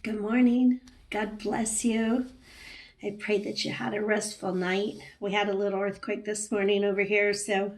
Good morning. God bless you. I pray that you had a restful night. We had a little earthquake this morning over here, so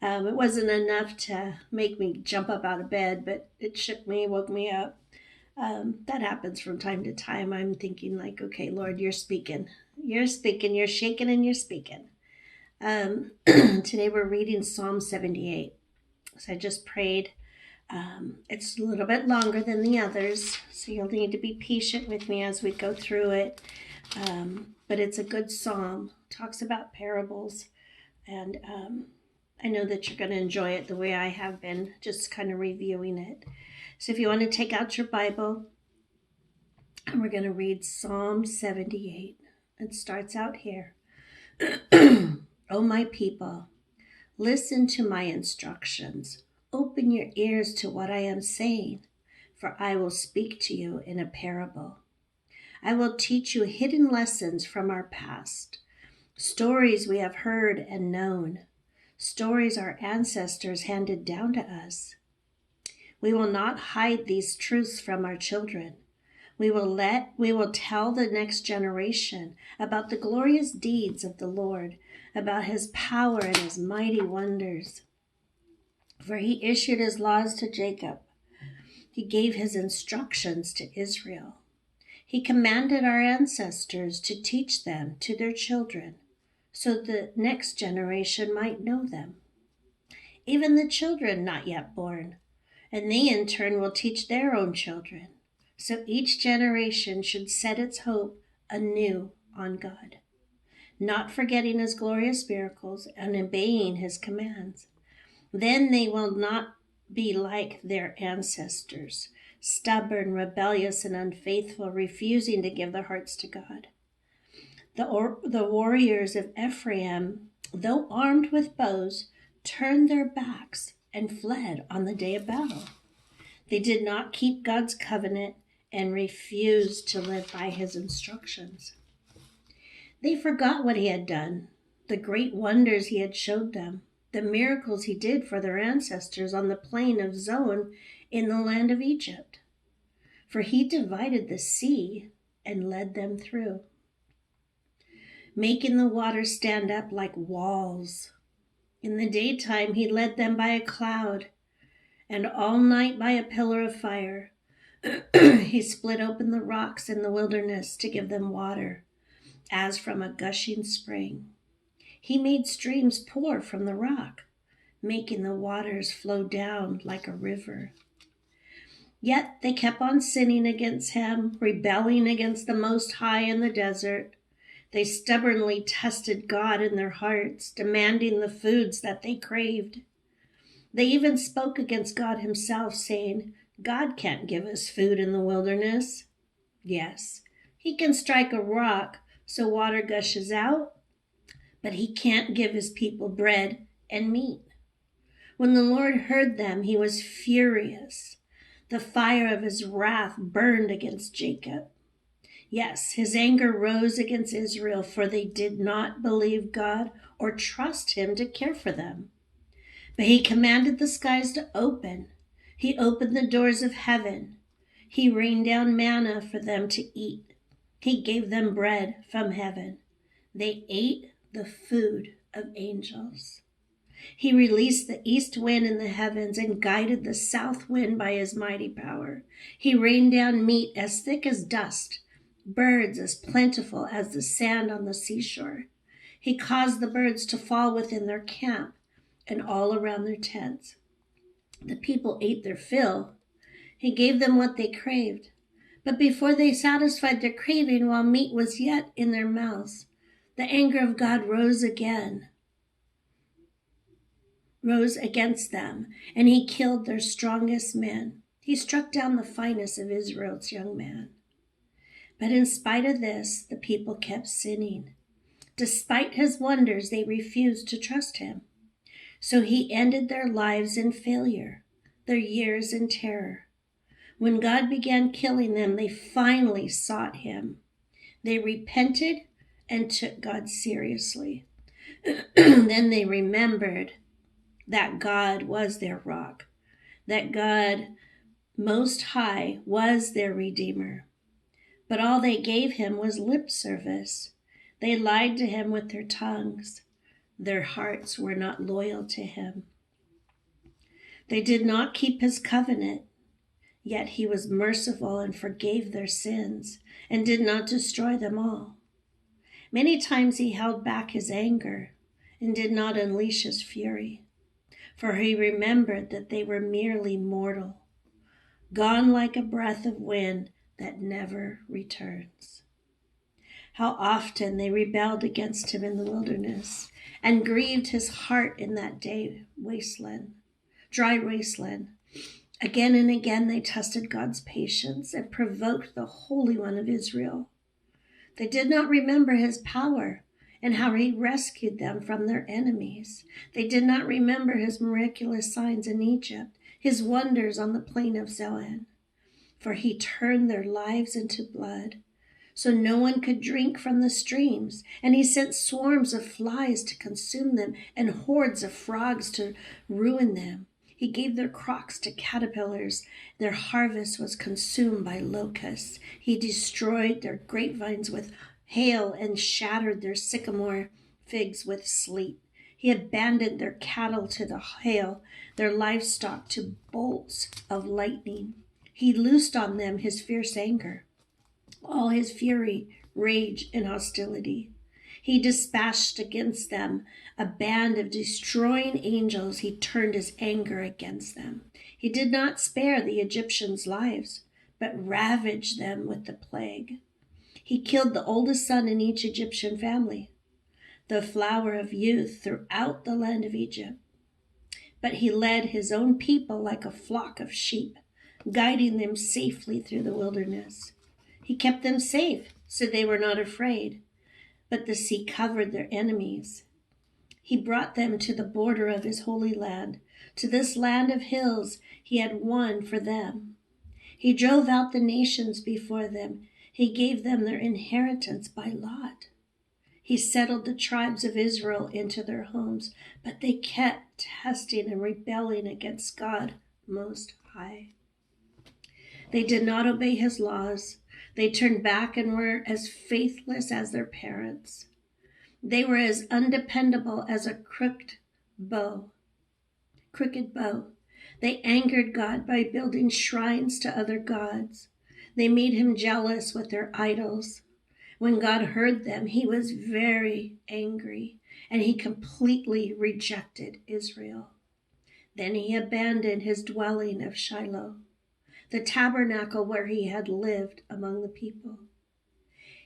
it wasn't enough to make me jump up out of bed, but it shook me, woke me up. That happens from time to time. I'm thinking like, okay, Lord, you're speaking. You're speaking, you're shaking, and you're speaking. Today we're reading Psalm 78. So I just prayed. It's a little bit longer than the others, so you'll need to be patient with me as we go through it. But it's a good psalm. It talks about parables, and I know that you're going to enjoy it the way I have been, just kind of reviewing it. So if you want to take out your Bible, and we're going to read Psalm 78. It starts out here. O my people, listen to my instructions. Open your ears to what I am saying, for I will speak to you in a parable. I will teach you hidden lessons from our past, stories we have heard and known, stories our ancestors handed down to us. We will not hide these truths from our children. We will tell the next generation about the glorious deeds of the Lord, about his power and his mighty wonders. For he issued his laws to Jacob. He gave his instructions to Israel. He commanded our ancestors to teach them to their children, so the next generation might know them. Even the children not yet born, and they in turn will teach their own children. So each generation should set its hope anew on God, not forgetting his glorious miracles and obeying his commands. Then they will not be like their ancestors, stubborn, rebellious, and unfaithful, refusing to give their hearts to God. The warriors of Ephraim, though armed with bows, turned their backs and fled on the day of battle. They did not keep God's covenant and refused to live by his instructions. They forgot what he had done, the great wonders he had showed them, the miracles he did for their ancestors on the plain of Zoan in the land of Egypt. For he divided the sea and led them through, making the water stand up like walls. In the daytime he led them by a cloud, and all night by a pillar of fire. He split open the rocks in the wilderness to give them water, as from a gushing spring. He made streams pour from the rock, making the waters flow down like a river. Yet they kept on sinning against him, rebelling against the Most High in the desert. They stubbornly tested God in their hearts, demanding the foods that they craved. They even spoke against God himself, saying, God can't give us food in the wilderness. Yes, he can strike a rock so water gushes out, but he can't give his people bread and meat. When the Lord heard them, he was furious. The fire of his wrath burned against Jacob. Yes, his anger rose against Israel, for they did not believe God or trust him to care for them. But he commanded the skies to open. He opened the doors of heaven. He rained down manna for them to eat. He gave them bread from heaven. They ate the food of angels. He released the east wind in the heavens and guided the south wind by his mighty power. He rained down meat as thick as dust, birds as plentiful as the sand on the seashore. He caused the birds to fall within their camp and all around their tents. The people ate their fill. He gave them what they craved. But before they satisfied their craving while meat was yet in their mouths, the anger of God rose against them, and he killed their strongest men. He struck down the finest of Israel's young men. But in spite of this, the people kept sinning. Despite his wonders, they refused to trust him. So he ended their lives in failure, their years in terror. When God began killing them, they finally sought him. They repented and took God seriously. Then they remembered that God was their rock, that God Most High was their Redeemer. But all they gave him was lip service. They lied to him with their tongues. Their hearts were not loyal to him. They did not keep his covenant, yet he was merciful and forgave their sins and did not destroy them all. Many times he held back his anger and did not unleash his fury, for he remembered that they were merely mortal, gone like a breath of wind that never returns. How often they rebelled against him in the wilderness and grieved his heart in that dry wasteland. Again and again they tested God's patience and provoked the Holy One of Israel. They did not remember his power and how he rescued them from their enemies. They did not remember his miraculous signs in Egypt, his wonders on the plain of Zoan. For he turned their lives into blood, so no one could drink from the streams, and he sent swarms of flies to consume them and hordes of frogs to ruin them. He gave their crops to caterpillars. Their harvest was consumed by locusts. He destroyed their grapevines with hail and shattered their sycamore figs with sleet. He abandoned their cattle to the hail, their livestock to bolts of lightning. He loosed on them his fierce anger, all his fury, rage, and hostility. He dispatched against them a band of destroying angels. He turned his anger against them. He did not spare the Egyptians' lives, but ravaged them with the plague. He killed the oldest son in each Egyptian family, the flower of youth throughout the land of Egypt. But he led his own people like a flock of sheep, guiding them safely through the wilderness. He kept them safe, so they were not afraid, but the sea covered their enemies. He brought them to the border of his holy land, to this land of hills he had won for them. He drove out the nations before them. He gave them their inheritance by lot. He settled the tribes of Israel into their homes, but they kept testing and rebelling against God Most High. They did not obey his laws. They turned back and were as faithless as their parents. They were as undependable as a crooked bow. They angered God by building shrines to other gods. They made him jealous with their idols. When God heard them, he was very angry, and he completely rejected Israel. Then he abandoned his dwelling of Shiloh, the tabernacle where he had lived among the people.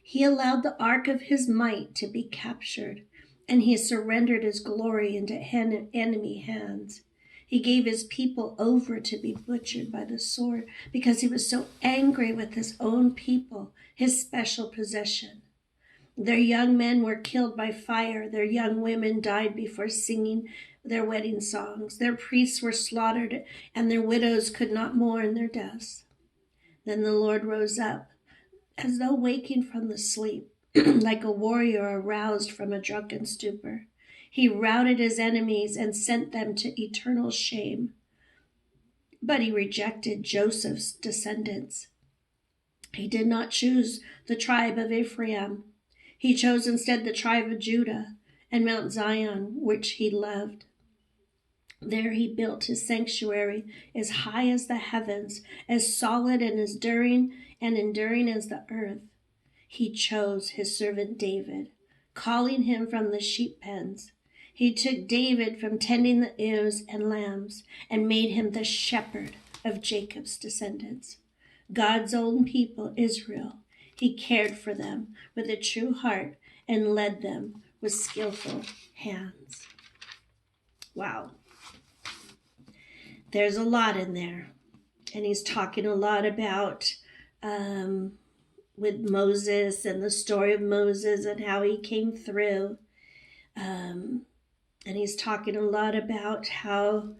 He allowed the ark of his might to be captured, and he surrendered his glory into enemy hands. He gave his people over to be butchered by the sword because he was so angry with his own people, his special possession. Their young men were killed by fire. Their young women died before singing their wedding songs. Their priests were slaughtered, and their widows could not mourn their deaths. Then the Lord rose up, as though waking from the sleep, like a warrior aroused from a drunken stupor. He routed his enemies and sent them to eternal shame. But he rejected Joseph's descendants. He did not choose the tribe of Ephraim. He chose instead the tribe of Judah and Mount Zion, which he loved. There he built his sanctuary as high as the heavens, as solid and as enduring as the earth. He chose his servant David, calling him from the sheep pens. He took David from tending the ewes and lambs and made him the shepherd of Jacob's descendants, God's own people, Israel. He cared for them with a true heart and led them with skillful hands. Wow. There's a lot in there. And he's talking a lot about with Moses and the story of Moses and how he came through. And he's talking a lot about how,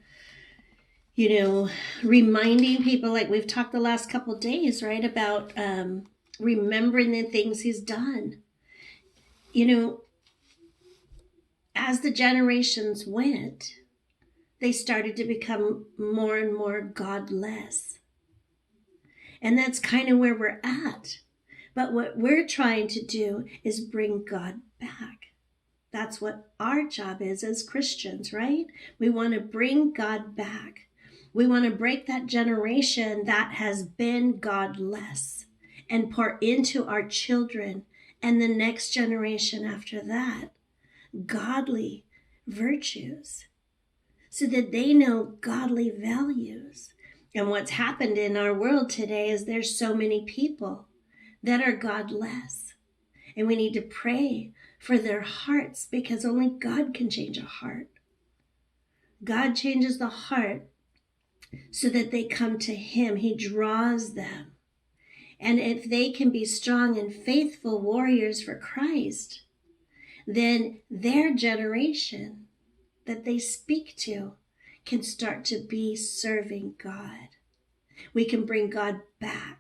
reminding people, like we've talked the last couple of days, right, about remembering the things he's done. As the generations went, they started to become more and more godless. And that's kind of where we're at. But what we're trying to do is bring God back. That's what our job is as Christians, right? We want to bring God back. We want to break that generation that has been godless and pour into our children and the next generation after that godly virtues so that they know godly values. And what's happened in our world today is there's so many people that are godless. And we need to pray for their hearts because only God can change a heart. God changes the heart so that they come to Him. He draws them. And if they can be strong and faithful warriors for Christ, then their generation that they speak to can start to be serving God. We can bring God back.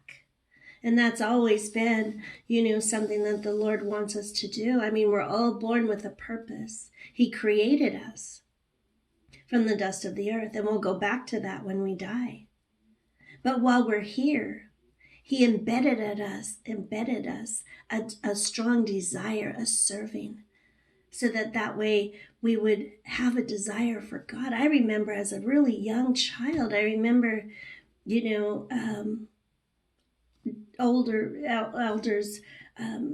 And that's always been, something that the Lord wants us to do. I mean, we're all born with a purpose. He created us from the dust of the earth, and we'll go back to that when we die. But while we're here, He embedded us a strong desire, a serving, so that way we would have a desire for God. I remember as a really young child, older elders,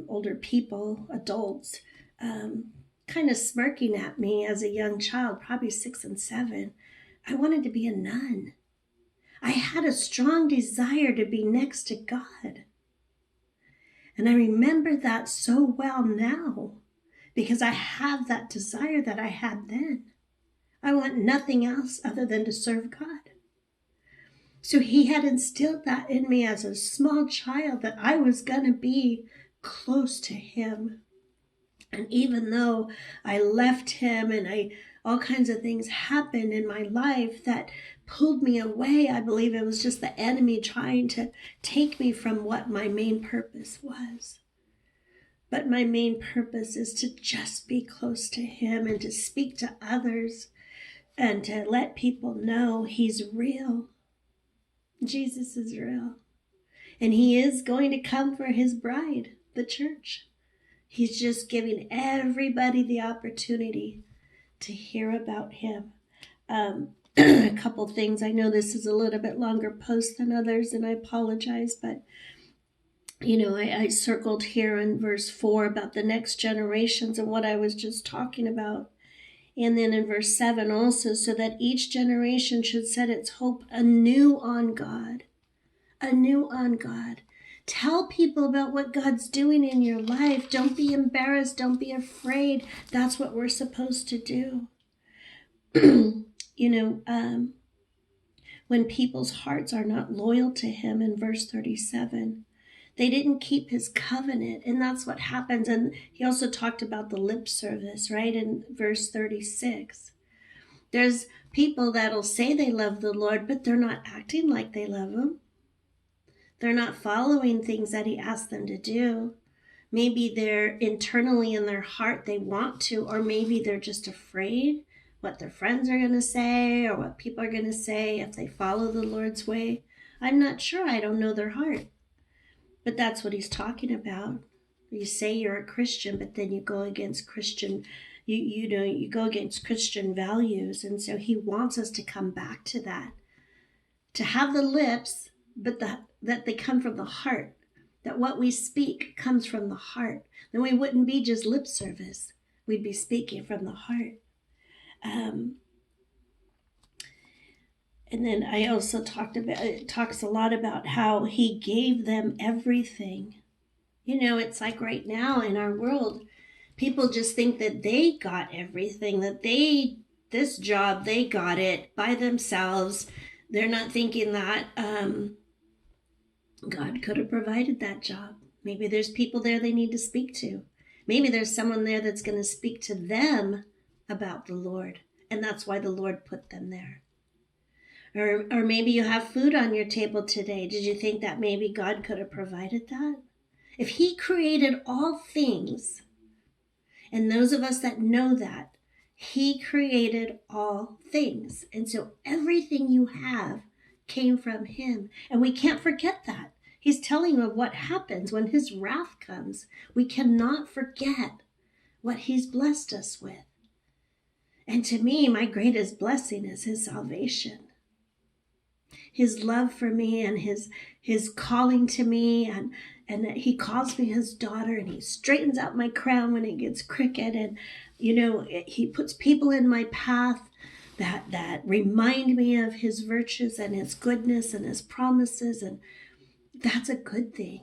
older people, adults, kind of smirking at me as a young child, probably 6 and 7. I wanted to be a nun. I had a strong desire to be next to God. And I remember that so well now because I have that desire that I had then. I want nothing else other than to serve God. So He had instilled that in me as a small child that I was going to be close to Him. And even though I left Him and all kinds of things happened in my life that pulled me away, I believe it was just the enemy trying to take me from what my main purpose was. But my main purpose is to just be close to Him and to speak to others and to let people know He's real. Jesus is real. And He is going to come for His bride, the church. He's just giving everybody the opportunity to hear about Him. A couple things. I know this is a little bit longer post than others, and I apologize, but I circled here in verse 4 about the next generations and what I was just talking about. And then in verse 7 also, so that each generation should set its hope anew on God. Anew on God. Tell people about what God's doing in your life. Don't be embarrassed. Don't be afraid. That's what we're supposed to do. When people's hearts are not loyal to Him in verse 37, they didn't keep His covenant, and that's what happens. And He also talked about the lip service, right, in verse 36. There's people that'll say they love the Lord, but they're not acting like they love Him. They're not following things that He asked them to do. Maybe they're internally in their heart, they want to, or maybe they're just afraid what their friends are going to say or what people are going to say if they follow the Lord's way. I'm not sure. I don't know their heart. But that's what He's talking about. You say you're a Christian, but then you go against Christian, you go against Christian values. And so He wants us to come back to that. To have the lips, but that they come from the heart. That what we speak comes from the heart. Then we wouldn't be just lip service. We'd be speaking from the heart. And then I also it talks a lot about how He gave them everything. It's like right now in our world, people just think that they got everything, that this job, they got it by themselves. They're not thinking that God could have provided that job. Maybe there's people there they need to speak to. Maybe there's someone there that's going to speak to them about the Lord. And that's why the Lord put them there. Or maybe you have food on your table today. Did you think that maybe God could have provided that? If He created all things, and those of us that know that, He created all things. And so everything you have came from Him. And we can't forget that. He's telling of what happens when his wrath comes. We cannot forget what he's blessed us with. And to me, my greatest blessing is his salvation. His love for me and his calling to me, and that he calls me his daughter, and he straightens out my crown when it gets crooked, and he puts people in my path that remind me of his virtues and his goodness and his promises, and that's a good thing.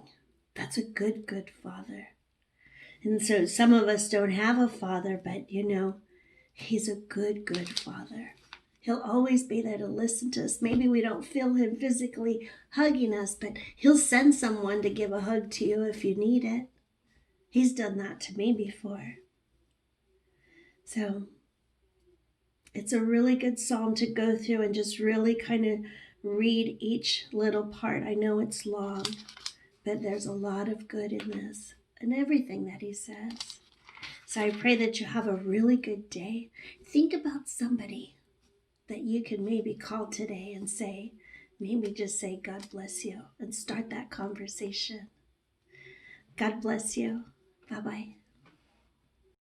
That's a good father. And so some of us don't have a father, but he's a good father. He'll always be there to listen to us. Maybe we don't feel him physically hugging us, but he'll send someone to give a hug to you if you need it. He's done that to me before. So it's a really good psalm to go through and just really kind of read each little part. I know it's long, but there's a lot of good in this and everything that he says. So I pray that you have a really good day. Think about somebody that you can maybe call today and maybe just say, God bless you, and start that conversation. God bless you. Bye-bye.